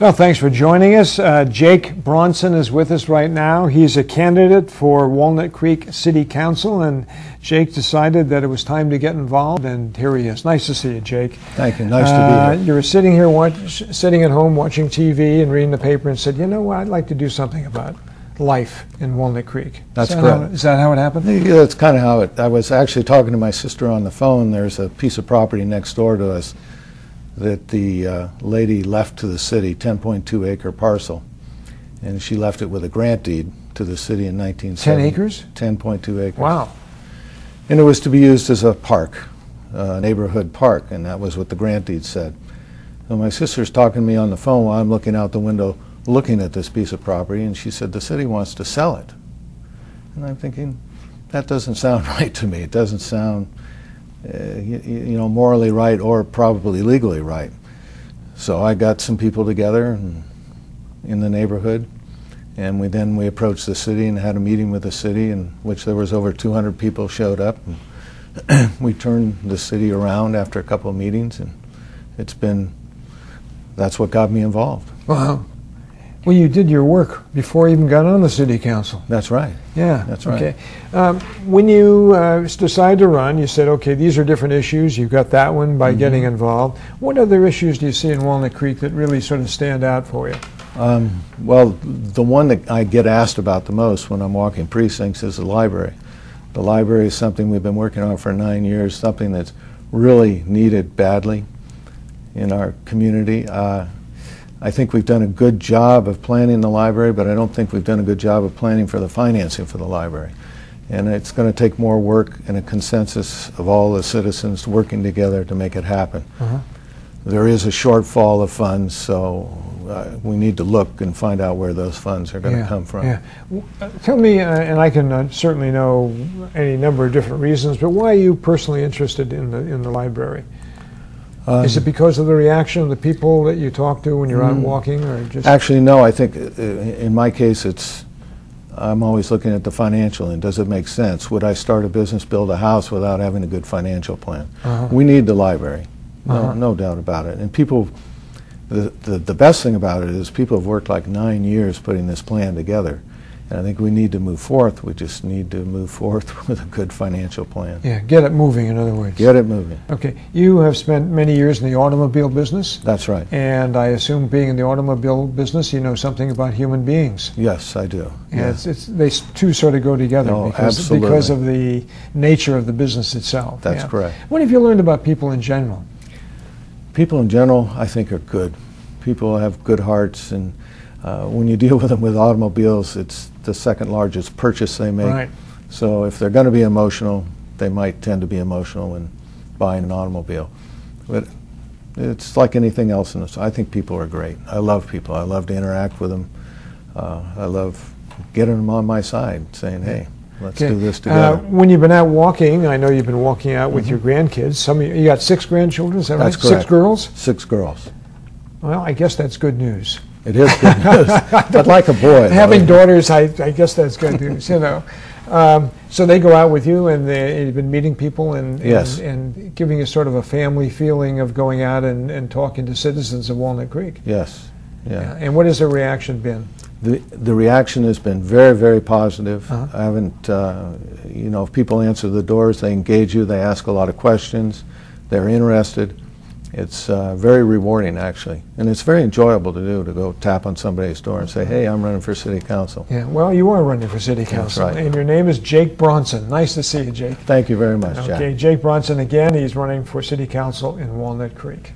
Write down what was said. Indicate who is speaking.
Speaker 1: Well, thanks for joining us. Jake Bronson is with us right now. He's a candidate for Walnut Creek City Council, and Jake decided that it was time to get involved, and here he is. Nice to see you, Jake.
Speaker 2: Thank you. Nice to be here.
Speaker 1: You were sitting here, sitting at home watching TV and reading the paper and said, you know what, I'd like to do something about life in Walnut Creek.
Speaker 2: That's correct.
Speaker 1: Is that how it happened?
Speaker 2: Yeah, that's kind of how it. I was actually talking to my sister on the phone. There's a piece of property next door to us that the lady left to the city, 10.2 acre parcel, and she left it with a grant deed to the city in 1970.
Speaker 1: 10 acres?
Speaker 2: 10.2 acres.
Speaker 1: Wow.
Speaker 2: And it was to be used as a park, a neighborhood park, and that was what the grant deed said. So my sister's talking to me on the phone while I'm looking out the window looking at this piece of property, and she said the city wants to sell it. And I'm thinking, that doesn't sound right to me. It doesn't sound you know, morally right or probably legally right. So I got some people together in the neighborhood, and we approached the city and had a meeting with the city, in which there was over 200 people showed up. And we turned the city around after a couple of meetings, and that's what got me involved.
Speaker 1: Wow. Well, you did your work before you even got on the city council.
Speaker 2: That's right.
Speaker 1: Yeah.
Speaker 2: That's right.
Speaker 1: Okay. When you decided to run, you said, okay, these are different issues. You got that one by getting involved. What other issues do you see in Walnut Creek that really sort of stand out for you?
Speaker 2: Well, the one that I get asked about the most when I'm walking precincts is the library. The library is something we've been working on for 9 years, something that's really needed badly in our community. I think we've done a good job of planning the library, but I don't think we've done a good job of planning for the financing for the library. And it's going to take more work and a consensus of all the citizens working together to make it happen. There is a shortfall of funds, so we need to look and find out where those funds are going to come from.
Speaker 1: Tell me, and I can certainly know any number of different reasons, but why are you personally interested in the library? Is it because of the reaction of the people that you talk to when you're out walking, or just?
Speaker 2: Actually, no. I think in my case, I'm always looking at the financial end. Does it make sense? Would I start a business, build a house without having a good financial plan? We need the library, no doubt about it. And people, the best thing about it is people have worked like 9 years putting this plan together. And I think we need to move forth. We just need to move forth with a good financial plan.
Speaker 1: Yeah, get it moving, in other words.
Speaker 2: Get it moving.
Speaker 1: Okay. You have spent many years in the automobile business.
Speaker 2: That's right.
Speaker 1: And I assume being in the automobile business, you know something about human beings.
Speaker 2: Yes, I do.
Speaker 1: And they two sort of go together because of the nature of the business itself.
Speaker 2: That's correct.
Speaker 1: What have you learned about people in general?
Speaker 2: People in general, I think, are good. People have good hearts, and when you deal with them with automobiles, it's the second largest purchase they make.
Speaker 1: Right.
Speaker 2: So if they're going to be emotional, they might tend to be emotional when buying an automobile. But it's like anything else in this. I think people are great. I love people. I love to interact with them. I love getting them on my side, saying, hey, let's do this together.
Speaker 1: When you've been out walking, I know you've been walking out with your grandkids. You got 6 grandchildren, is that right?
Speaker 2: That's correct.
Speaker 1: 6 girls?
Speaker 2: 6 girls.
Speaker 1: Well, I guess that's good news.
Speaker 2: It is good news. I'd like a boy.
Speaker 1: Having daughters, I guess that's good news, you know. So they go out with you, and you've been meeting people and giving you sort of a family feeling of going out and talking to citizens of Walnut Creek.
Speaker 2: Yes. Yeah.
Speaker 1: And what has the reaction been?
Speaker 2: The reaction has been very, very positive. I haven't, you know, if people answer the doors, they engage you, they ask a lot of questions, they're interested. It's very rewarding, actually, and it's very enjoyable to do, to go tap on somebody's door and say, hey, I'm running for city council.
Speaker 1: Yeah, well, you are running for city council.
Speaker 2: That's right. And
Speaker 1: your name is Jake Bronson. Nice to see you, Jake.
Speaker 2: Thank you very much, Jack.
Speaker 1: Okay, Jake Bronson again. He's running for city council in Walnut Creek.